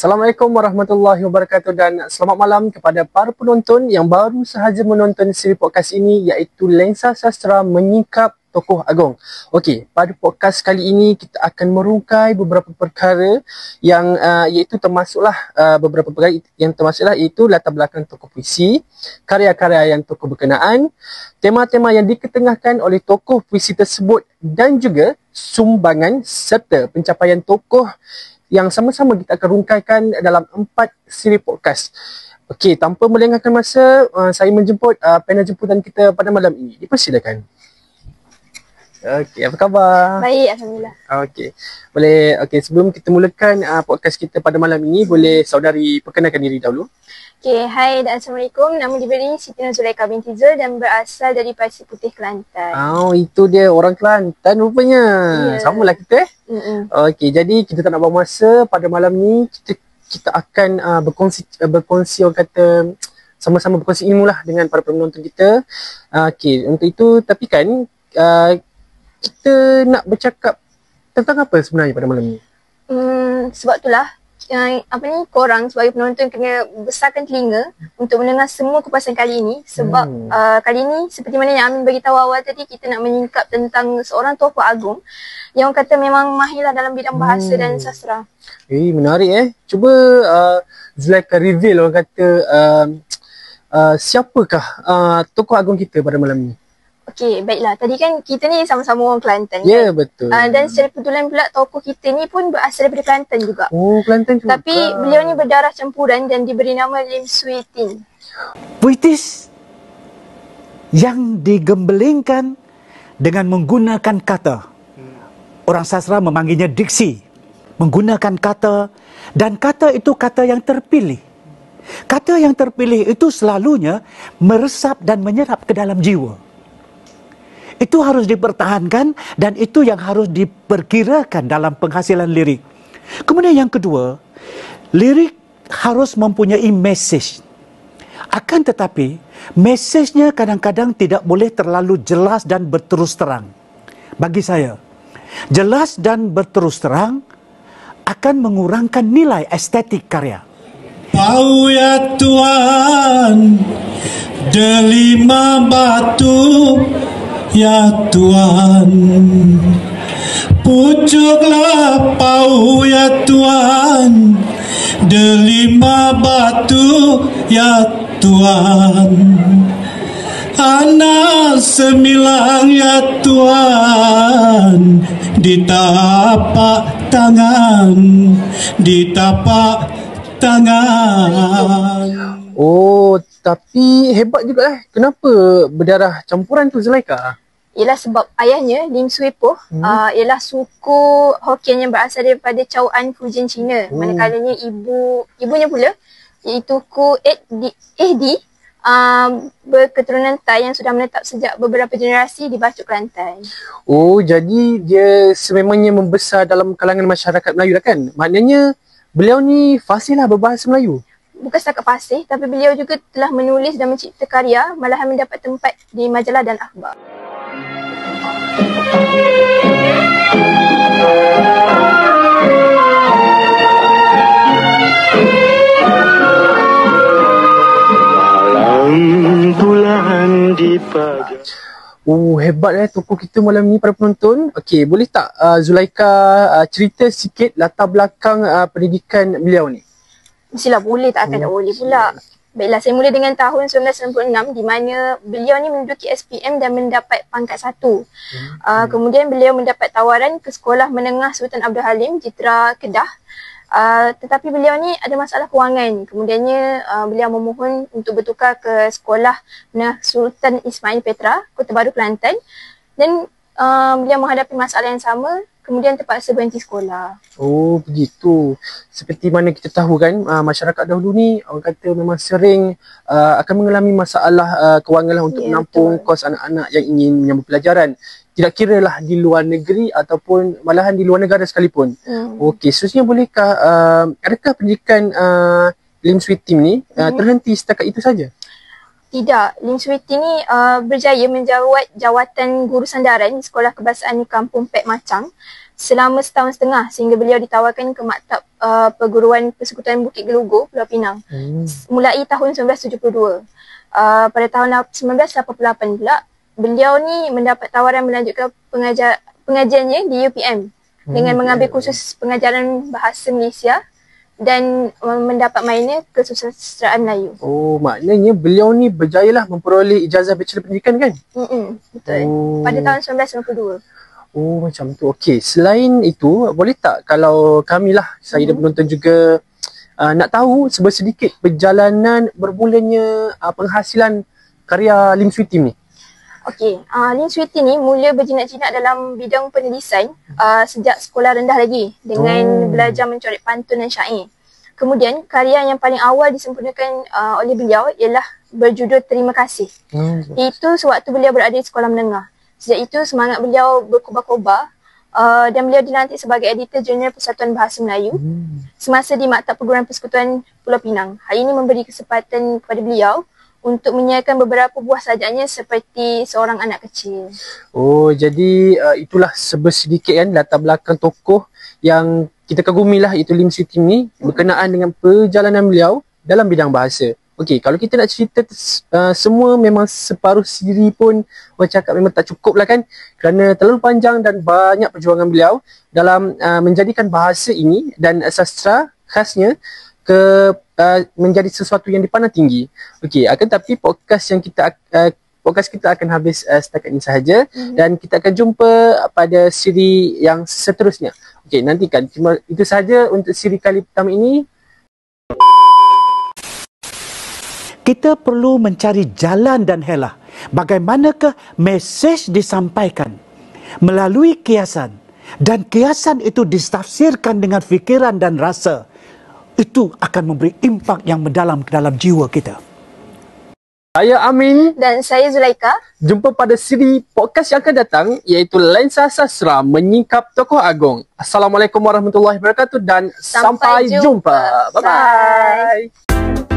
Assalamualaikum warahmatullahi wabarakatuh dan selamat malam kepada para penonton yang baru sahaja menonton siri podcast ini, iaitu Lensa Sastra Menyingkap Tokoh Agong. Okey, pada podcast kali ini kita akan merungkai beberapa perkara yang iaitu termasuklah beberapa perkara yang termasuklah iaitu latar belakang tokoh puisi, karya-karya yang tokoh berkenaan, tema-tema yang diketengahkan oleh tokoh puisi tersebut dan juga sumbangan serta pencapaian tokoh yang sama-sama kita akan rungkaikan dalam 4 siri podcast. Okey, tanpa melengahkan masa, saya menjemput panel jemputan kita pada malam ini. Dipersilakan. Okey, apa khabar? Baik, Alhamdulillah. Okey, boleh. Okey, sebelum kita mulakan podcast kita pada malam ini, boleh saudari perkenalkan diri dahulu? Okey, hai dan Assalamualaikum. Nama diberi Siti Nurzuleika binti Zul dan berasal dari Pasir Putih, Kelantan. Oh, itu dia orang Kelantan rupanya. Yeah. Samalah kita. Okey, jadi kita tak nak buang masa. Pada malam ni kita akan berkongsi orang kata sama-sama berkongsi ilmu lah dengan para penonton kita. Okey, untuk itu tapi kan kita nak bercakap tentang apa sebenarnya pada malam ni? Sebab itulah korang sebagai penonton kena besarkan telinga untuk mendengar semua kupasan kali ini. Sebab kali ini seperti mana yang Amin beritahu awal tadi, kita nak menyingkap tentang seorang tokoh agung yang orang kata memang mahirlah dalam bidang bahasa dan sastra. Menarik Cuba Zulaika reveal orang kata siapakah tokoh agung kita pada malam ni? Okey, baiklah. Tadi kan kita ni sama-sama orang Kelantan Ya, kan? betul. Dan secara kebetulan pula tokoh kita ni pun berasal daripada Kelantan juga. Oh, Kelantan juga. Tapi beliau ni berdarah campuran dan diberi nama Lim Swee Tin. Puitis yang digembelengkan dengan menggunakan kata. Orang sastra memanggilnya diksi. Menggunakan kata, dan kata itu kata yang terpilih. Kata yang terpilih itu selalunya meresap dan menyerap ke dalam jiwa. Itu harus dipertahankan dan itu yang harus diperkirakan dalam penghasilan lirik. Kemudian yang kedua, lirik harus mempunyai message. Akan tetapi, message-nya kadang-kadang tidak boleh terlalu jelas dan berterus terang. Bagi saya, jelas dan berterus terang akan mengurangkan nilai estetik karya. Bau ya Tuhan, delima batu ya Tuhan, pucuklah pau ya Tuhan, delima batu ya Tuhan, anak semilang ya Tuhan, ditapak tangan, ditapak tangan. Oh, tapi hebat juga Kenapa berdarah campuran tu, Zulaika? Ialah sebab ayahnya, Lim Swee Poh, ialah suku Hokkien yang berasal daripada Chow An Fujian, China. Manakalanya ibunya pula, iaitu Ku Ehdi, berketurunan Thai yang sudah menetap sejak beberapa generasi di Bachuk, Kelantan. Oh, jadi dia sememangnya membesar dalam kalangan masyarakat Melayu dah kan? Maknanya beliau ni fasih lah berbahasa Melayu. Bukan setakat fasih, tapi beliau juga telah menulis dan mencipta karya, malahan mendapat tempat di majalah dan akhbar. Malam bulan di pagi. Oh, hebat tokoh kita malam ni para penonton. Okey, boleh tak Zulaika cerita sikit latar belakang pendidikan beliau ni? Mestilah boleh, tak akan tak boleh pula. Baiklah, saya mula dengan tahun 1996 di mana beliau ni menduduki SPM dan mendapat pangkat 1. Kemudian beliau mendapat tawaran ke Sekolah Menengah Sultan Abdul Halim, Jitra, Kedah. Tetapi beliau ni ada masalah kewangan. Kemudiannya beliau memohon untuk bertukar ke Sekolah Menengah Sultan Ismail Petra, Kota Baru, Kelantan. Dan beliau menghadapi masalah yang sama, kemudian terpaksa berhenti sekolah. Oh, begitu. Seperti mana kita tahu kan, masyarakat dahulu ni orang kata memang sering akan mengalami masalah kewangan lah untuk menampung kos anak-anak yang ingin menyambung pelajaran. Tidak kira lah di luar negeri ataupun malahan di luar negara sekalipun. Okey, seterusnya bolehkah, adakah pendidikan Lim Swee Tin ni terhenti setakat itu saja? Tidak, Lim Swee Tin ni berjaya menjawat jawatan guru sandaran di Sekolah Kebahasaan di Kampung Pek Macang selama setahun setengah sehingga beliau ditawarkan ke Maktab Perguruan Persekutuan Bukit Gelugur, Pulau Pinang. Mulai tahun 1972. Pada tahun 1988 pula, beliau ni mendapat tawaran melanjutkan pengajiannya di UPM dengan mengambil kursus pengajaran bahasa Malaysia dan mendapat minor kesusastraan Melayu. Oh, maknanya beliau ni berjayalah memperoleh ijazah Bachelor Pendidikan kan? Betul. Pada tahun 1992. Oh, macam tu. Okey, selain itu, boleh tak kalau kami lah, saya dan penonton juga nak tahu sedikit perjalanan bermulanya penghasilan karya Lim Swee Tim ni? Okey, Lim Swee Tim ni mula berjinak-jinak dalam bidang penulisan sejak sekolah rendah lagi dengan belajar mencoret pantun dan syair. Kemudian, karya yang paling awal disempurnakan oleh beliau ialah berjudul Terima Kasih. Itu sewaktu beliau berada di sekolah menengah. Sejak itu, semangat beliau berkobar-kobar dan beliau dilantik sebagai editor Jeneral Persatuan Bahasa Melayu semasa di Maktab Perguruan Persekutuan Pulau Pinang. Hal ini memberi kesempatan kepada beliau untuk menyiarkan beberapa buah sajaknya seperti Seorang Anak Kecil. Oh, jadi itulah sedikit kan latar belakang tokoh yang kita kagumilah, itu Lim Swee Tim ni berkenaan dengan perjalanan beliau dalam bidang bahasa. Okey, kalau kita nak cerita semua memang separuh siri pun orang cakap memang tak cukup lah kan, kerana terlalu panjang dan banyak perjuangan beliau dalam menjadikan bahasa ini dan sastra khasnya menjadi sesuatu yang dipandang tinggi. Okey, akan tapi podcast kita akan habis setakat ini sahaja dan kita akan jumpa pada siri yang seterusnya. Okey, nantikan. Cuma itu sahaja untuk siri kali pertama ini. Kita perlu mencari jalan dan helah bagaimanakah mesej disampaikan melalui kiasan, dan kiasan itu ditafsirkan dengan fikiran dan rasa. Itu akan memberi impak yang mendalam ke dalam jiwa kita. Saya Amin. Dan saya Zulaika. Jumpa pada siri podcast yang akan datang, iaitu Lensa Sastra Menyingkap Tokoh Agung. Assalamualaikum warahmatullahi wabarakatuh dan sampai jumpa. Bye-bye.